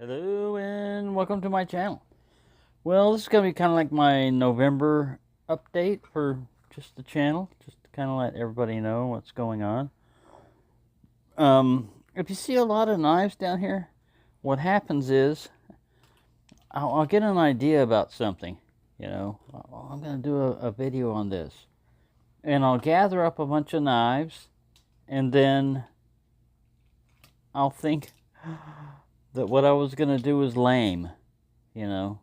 Hello and welcome to my channel. Well, this is going to be kind of like my November update for just the channel, just to kind of let everybody know what's going on. If you see a lot of knives down here, what happens is I'll get an idea about something, I'm going to do a video on this, and I'll gather up a bunch of knives, and then I'll think that what I was going to do is lame, I'm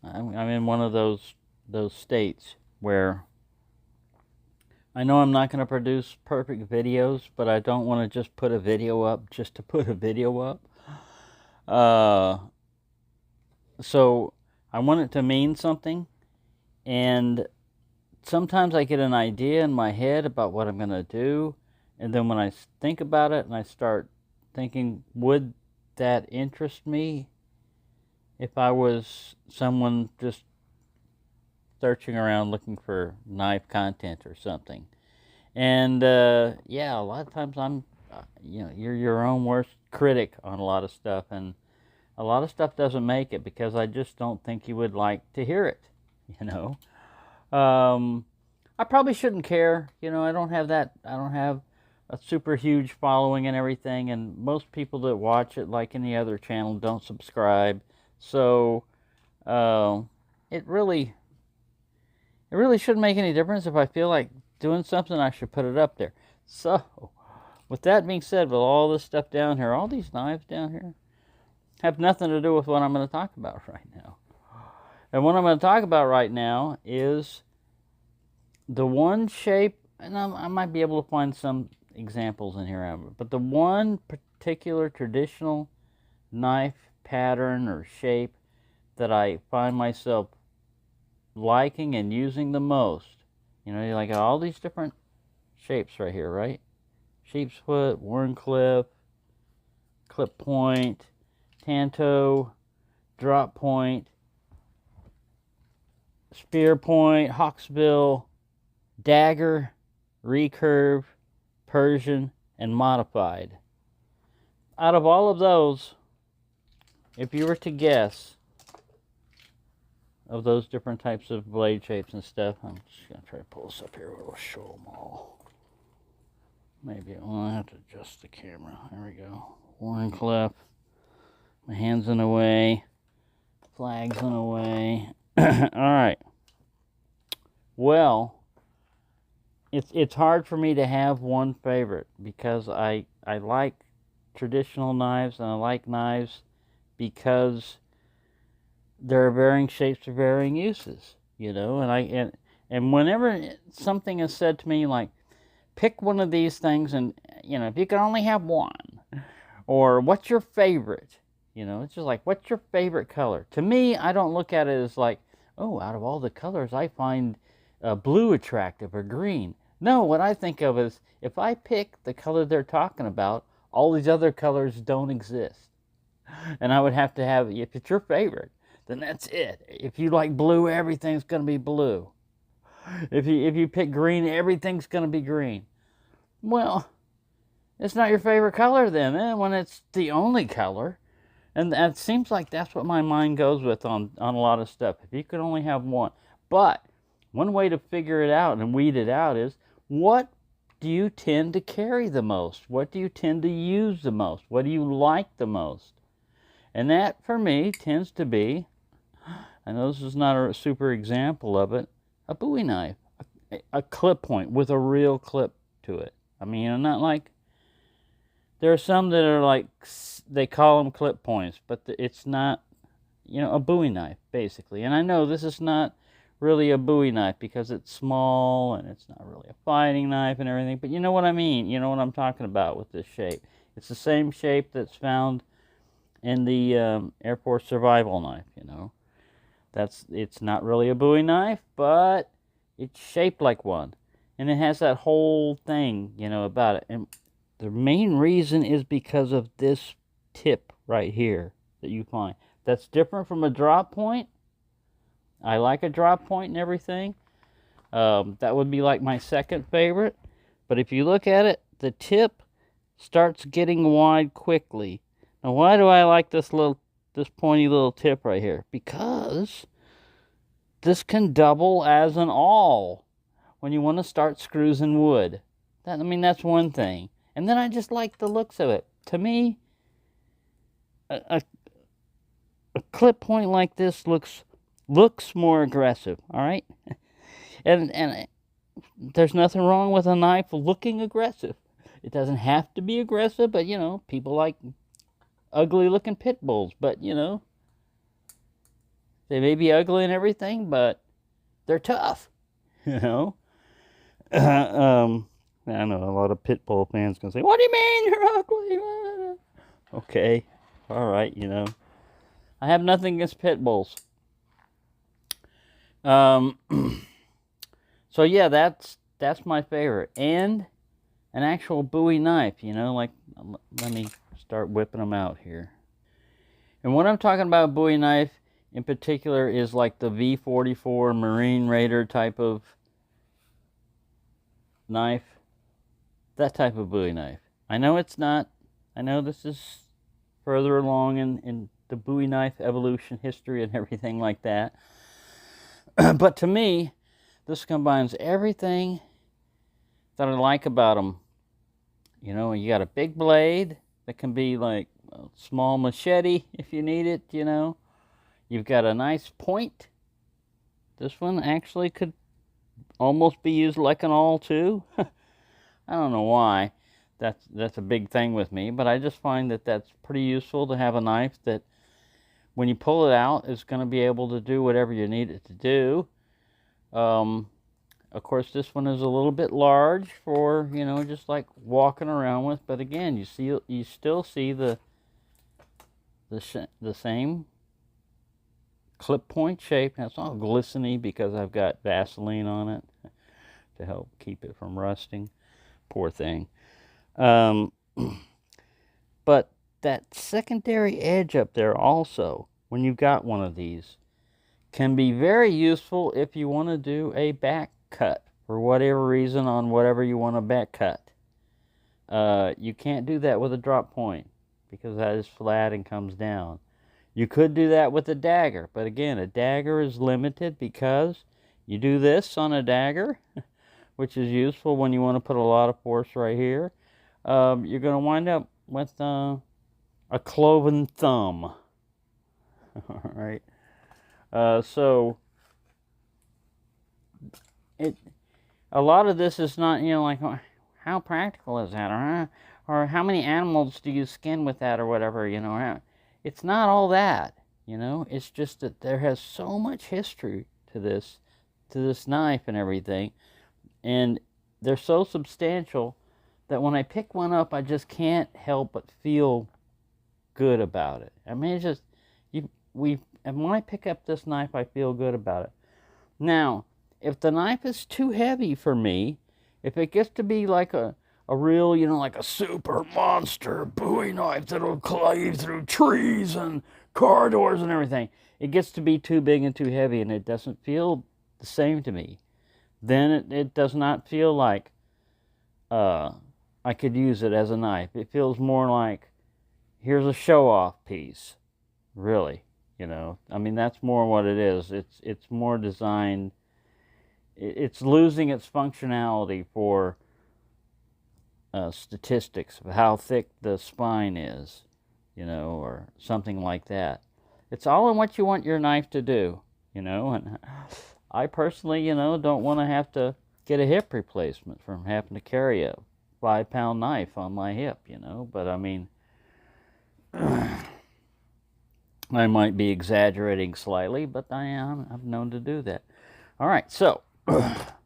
in one of those states where I know I'm not going to produce perfect videos, but I don't want to just put a video up just to put a video up. So I want it to mean something, and sometimes I get an idea in my head about what I'm going to do, and then when I think about it and I start thinking, would that interest me if I was someone just searching around looking for knife content or something? And yeah, a lot of times I'm you're your own worst critic on a lot of stuff, and a lot of stuff doesn't make it because I just don't think you would like to hear it. I probably shouldn't care. I don't have a super huge following and everything, and most people that watch it, like any other channel, don't subscribe. So it really shouldn't make any difference. If I feel like doing something, I should put it up there. So with that being said, with all this stuff down here, all these knives down here have nothing to do with what I'm going to talk about right now. And what I'm going to talk about right now is the one shape, and I might be able to find some examples in here, but the one particular traditional knife pattern or shape that I find myself liking and using the most. You like all these different shapes right here, right? Sheep's foot, Warncliffe, clip point, tanto, drop point, spear point, hawkbill, dagger, recurve, Persian, and modified. Out of all of those, if you were to guess of those different types of blade shapes and stuff, I'm just going to try to pull this up here. We'll show them all. Maybe I'll have to adjust the camera. There we go. Warncliffe. My hand's in the way. Flag's in the way. Alright. Well, it's hard for me to have one favorite because I like traditional knives, and I like knives because there are varying shapes for varying uses, and whenever something is said to me like, pick one of these things, and if you can only have one, or what's your favorite, it's just like, what's your favorite color? To me, I don't look at it as like, oh, out of all the colors I find blue attractive or green. No, what I think of is, if I pick the color they're talking about, all these other colors don't exist, and I would have to have, if it's your favorite, then that's it. If you like blue, everything's going to be blue. If you pick green, everything's going to be green. Well, it's not your favorite color then, when it's the only color. And it seems like that's what my mind goes with on a lot of stuff. If you could only have one. But one way to figure it out and weed it out is, what do you tend to carry the most? What do you tend to use the most? What do you like the most? And that, for me, tends to be, I know this is not a super example of it, a Bowie knife, a clip point with a real clip to it. I mean, not like, there are some that are like, they call them clip points, but it's not, a Bowie knife, basically. And I know this is not really a Bowie knife because it's small and it's not really a fighting knife and everything, but you know what I mean. You know what I'm talking about with this shape. It's the same shape that's found in the Air Force survival knife, it's not really a Bowie knife, but it's shaped like one, and it has that whole thing, about it. And the main reason is because of this tip right here that you find. That's different from a drop point. I like a drop point and everything. That would be like my second favorite. But if you look at it, the tip starts getting wide quickly. Now, why do I like this little this pointy little tip right here? Because this can double as an awl when you want to start screws in wood. That's one thing. And then I just like the looks of it. To me, a clip point like this looks more aggressive, all right? And there's nothing wrong with a knife looking aggressive. It doesn't have to be aggressive, but, people like ugly-looking pit bulls. But, they may be ugly and everything, but they're tough, I know a lot of pit bull fans going to say, what do you mean you're ugly? Okay, all right, I have nothing against pit bulls. So yeah, that's my favorite. And an actual Bowie knife, let me start whipping them out here. And what I'm talking about, Bowie knife in particular, is like the V44 Marine Raider type of knife. That type of Bowie knife. I know it's not. I know this is further along in the Bowie knife evolution history and everything like that. But to me, this combines everything that I like about them. You got a big blade that can be like a small machete if you need it, You've got a nice point. This one actually could almost be used like an awl too. I don't know why. That's a big thing with me, but I just find that that's pretty useful to have a knife that when you pull it out is going to be able to do whatever you need it to do. Of course, this one is a little bit large for, just like walking around with, but again, you still see the same clip point shape. Now, it's all glistening because I've got Vaseline on it to help keep it from rusting. Poor thing. But that secondary edge up there also, when you've got one of these, can be very useful if you want to do a back cut for whatever reason on whatever you want to back cut. You can't do that with a drop point because that is flat and comes down. You could do that with a dagger, but again, a dagger is limited because you do this on a dagger, which is useful when you want to put a lot of force right here. You're going to wind up with a cloven thumb. All right. So a lot of this is not, like, how practical is that, or how many animals do you skin with that, or whatever, It's not all that, It's just that there has so much history to this knife and everything, and they're so substantial that when I pick one up, I just can't help but feel good about it. It's just and when I pick up this knife, I feel good about it. Now, if the knife is too heavy for me, if it gets to be like a real, like a super monster Bowie knife that'll cleave through trees and car doors and everything, it gets to be too big and too heavy, and it doesn't feel the same to me. Then it does not feel like I could use it as a knife. It feels more like, here's a show-off piece, really. That's more what it is. It's more designed. It's losing its functionality for statistics of how thick the spine is, or something like that. It's all in what you want your knife to do, And I personally, don't want to have to get a hip replacement from having to carry a 5-pound knife on my hip, But I might be exaggerating slightly, but I'm known to do that. All right, so, but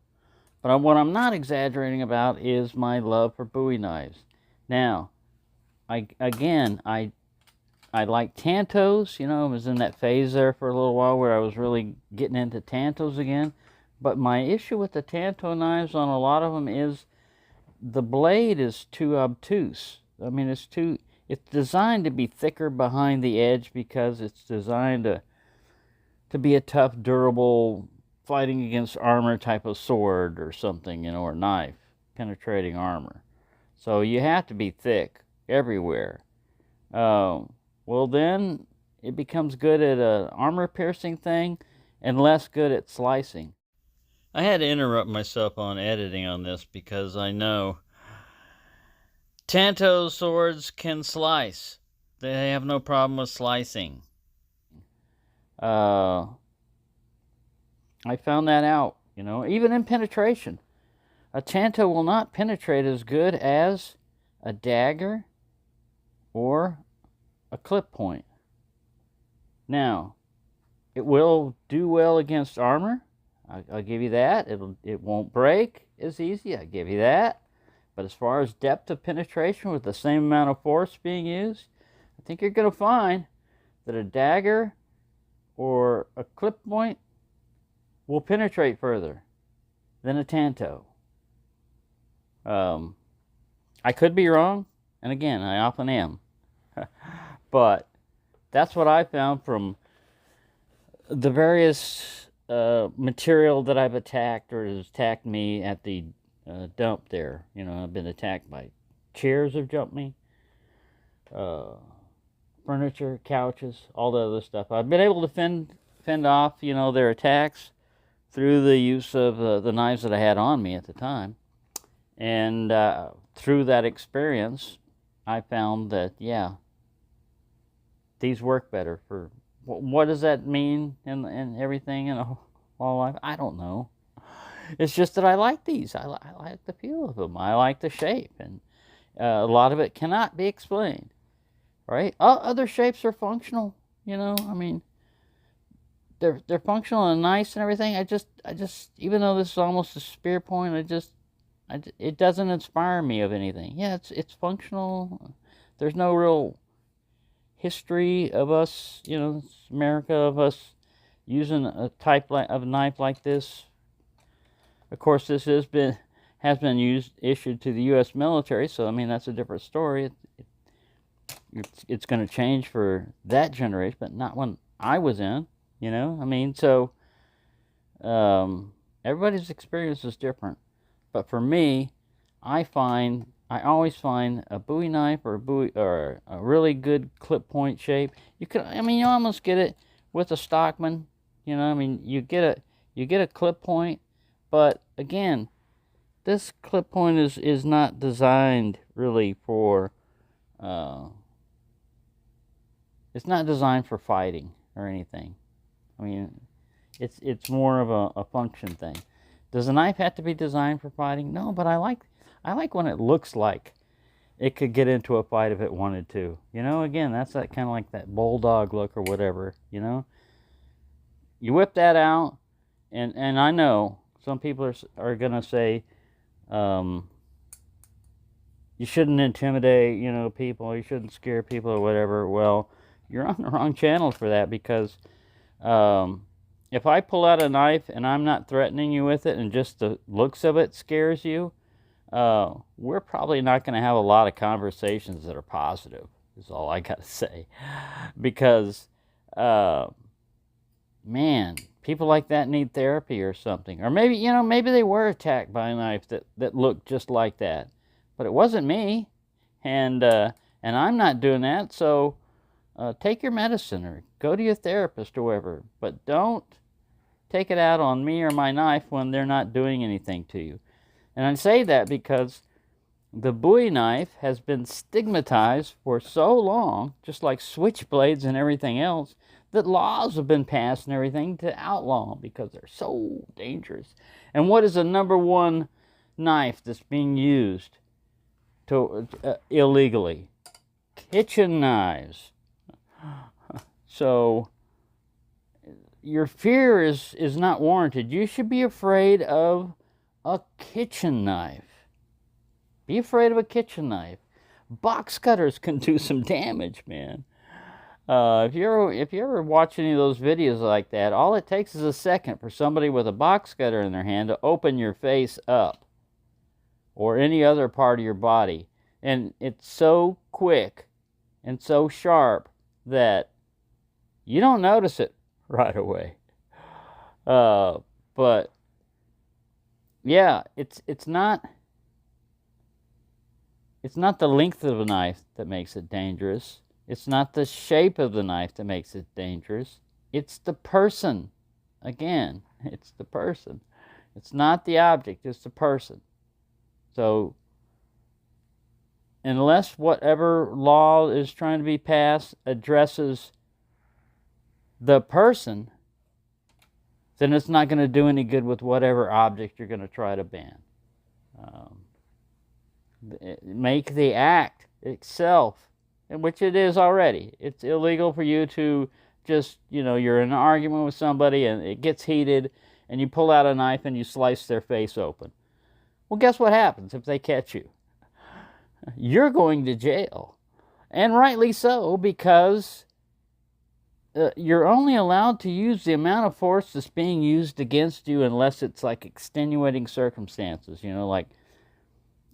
what I'm not exaggerating about is my love for Bowie knives. Now, I like Tantos. I was in that phase there for a little while where I was really getting into Tantos again. But my issue with the Tanto knives on a lot of them is the blade is too obtuse. It's designed to be thicker behind the edge because it's designed to be a tough, durable, fighting against armor type of sword or something, or knife, penetrating armor. So you have to be thick everywhere. Well, then it becomes good at a armor piercing thing and less good at slicing. I had to interrupt myself on editing on this because I know Tanto swords can slice. They have no problem with slicing. I found that out, even in penetration. A Tanto will not penetrate as good as a dagger or a clip point. Now, it will do well against armor. I'll give you that. It won't break as easy. I'll give you that. But as far as depth of penetration with the same amount of force being used, I think you're going to find that a dagger or a clip point will penetrate further than a Tanto. I could be wrong, and again, I often am. But that's what I found from the various material that I've attacked or has attacked me at the dump there. I've been attacked by chairs have jumped me, furniture, couches, all the other stuff. I've been able to fend off, their attacks through the use of the knives that I had on me at the time. And through that experience, I found that, yeah, these work better for... What does that mean in everything in all life? I don't know. It's just that I like these. I like the feel of them. I like the shape, and a lot of it cannot be explained, right? Other shapes are functional. I mean, they're functional and nice and everything. I just even though this is almost a spear point, it doesn't inspire me of anything. Yeah, it's functional. There's no real history of us, America, of us using a type of knife like this. Of course, this has been issued to the U.S. military, so I mean that's a different story. It's going to change for that generation, but not when I was in. I mean, so everybody's experience is different. But for me, I always find a Bowie knife or a really good clip point shape. You almost get it with a Stockman. I mean, you get a clip point, but again, this clip point is not designed really for. It's not designed for fighting or anything. I mean, it's more of a function thing. Does a knife have to be designed for fighting? No, but I like when it looks like it could get into a fight if it wanted to. Again, that's that kind of like that bulldog look or whatever. You whip that out, and I know some people are gonna say, you shouldn't intimidate, people. You shouldn't scare people or whatever. Well, you're on the wrong channel for that because. If I pull out a knife and I'm not threatening you with it and just the looks of it scares you, we're probably not going to have a lot of conversations that are positive, is all I got to say. Because, man, people like that need therapy or something. Or maybe, maybe they were attacked by a knife that looked just like that. But it wasn't me. And I'm not doing that, so... take your medicine or go to your therapist or whoever, but don't take it out on me or my knife when they're not doing anything to you. And I say that because the Bowie knife has been stigmatized for so long, just like switchblades and everything else, that laws have been passed and everything to outlaw them because they're so dangerous. And what is the number one knife that's being used illegally? Kitchen knives. So your fear is not warranted. You should be afraid of a kitchen knife. Be afraid of a kitchen knife. Box cutters can do some damage, man. If you ever watch any of those videos like that, all it takes is a second for somebody with a box cutter in their hand to open your face up or any other part of your body. And it's so quick and so sharp that you don't notice it right away. But yeah, it's not the length of a knife that makes it dangerous. It's not the shape of the knife that makes it dangerous. It's the person. Again, it's the person. It's not the object, it's the person. So, unless whatever law is trying to be passed addresses the person, then it's not going to do any good with whatever object you're going to try to ban. Make the act itself, which it is already. It's illegal for you to just, you're in an argument with somebody and it gets heated and you pull out a knife and you slice their face open. Well, guess what happens if they catch you? You're going to jail. And rightly so, because you're only allowed to use the amount of force that's being used against you unless it's like extenuating circumstances. Like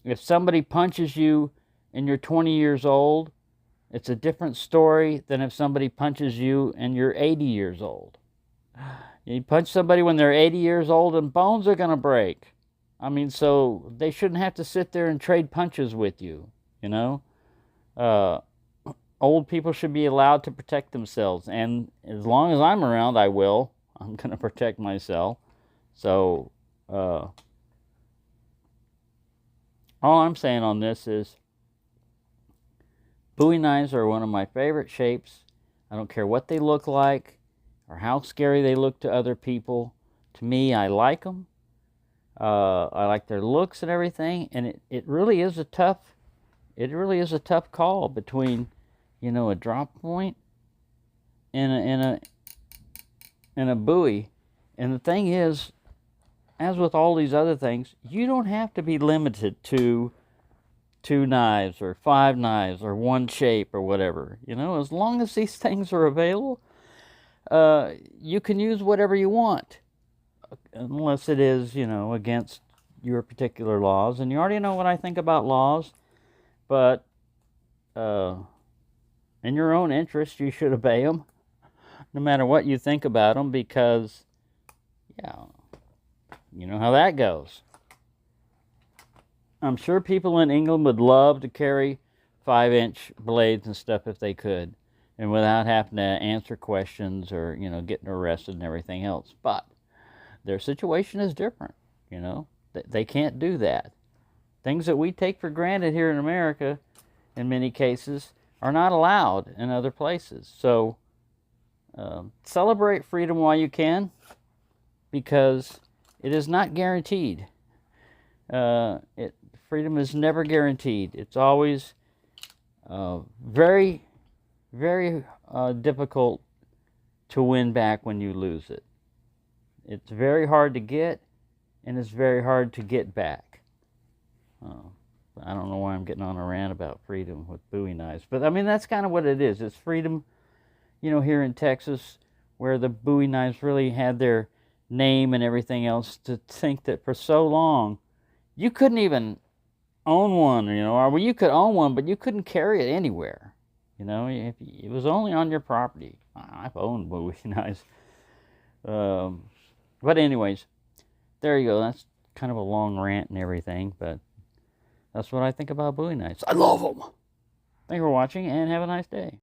if somebody punches you and you're 20 years old, it's a different story than if somebody punches you and you're 80 years old. You punch somebody when they're 80 years old and bones are going to break. I mean, so they shouldn't have to sit there and trade punches with you, Old people should be allowed to protect themselves. And as long as I'm around, I will. I'm going to protect myself. So, all I'm saying on this is Bowie knives are one of my favorite shapes. I don't care what they look like or how scary they look to other people. To me, I like them. I like their looks and everything. And it really is a tough call between, a drop point and a Bowie. And the thing is, as with all these other things, you don't have to be limited to 2 knives or 5 knives or one shape or whatever. As long as these things are available, you can use whatever you want, unless it is, against your particular laws. And you already know what I think about laws, but in your own interest, you should obey them, no matter what you think about them, because, you know how that goes. I'm sure people in England would love to carry 5-inch blades and stuff if they could, and without having to answer questions or, getting arrested and everything else. But their situation is different, They can't do that. Things that we take for granted here in America, in many cases, are not allowed in other places. So celebrate freedom while you can, because it is not guaranteed. Freedom is never guaranteed. It's always very, very difficult to win back when you lose it. It's very hard to get, and it's very hard to get back. I don't know why I'm getting on a rant about freedom with Bowie knives, but I mean, that's kind of what it is. It's freedom, here in Texas, where the Bowie knives really had their name and everything else. To think that for so long, you couldn't even own one, or you could own one, but you couldn't carry it anywhere. It was only on your property. I've owned Bowie knives. But anyways, there you go. That's kind of a long rant and everything, but that's what I think about Bowie knives. I love them. Thank you for watching, and have a nice day.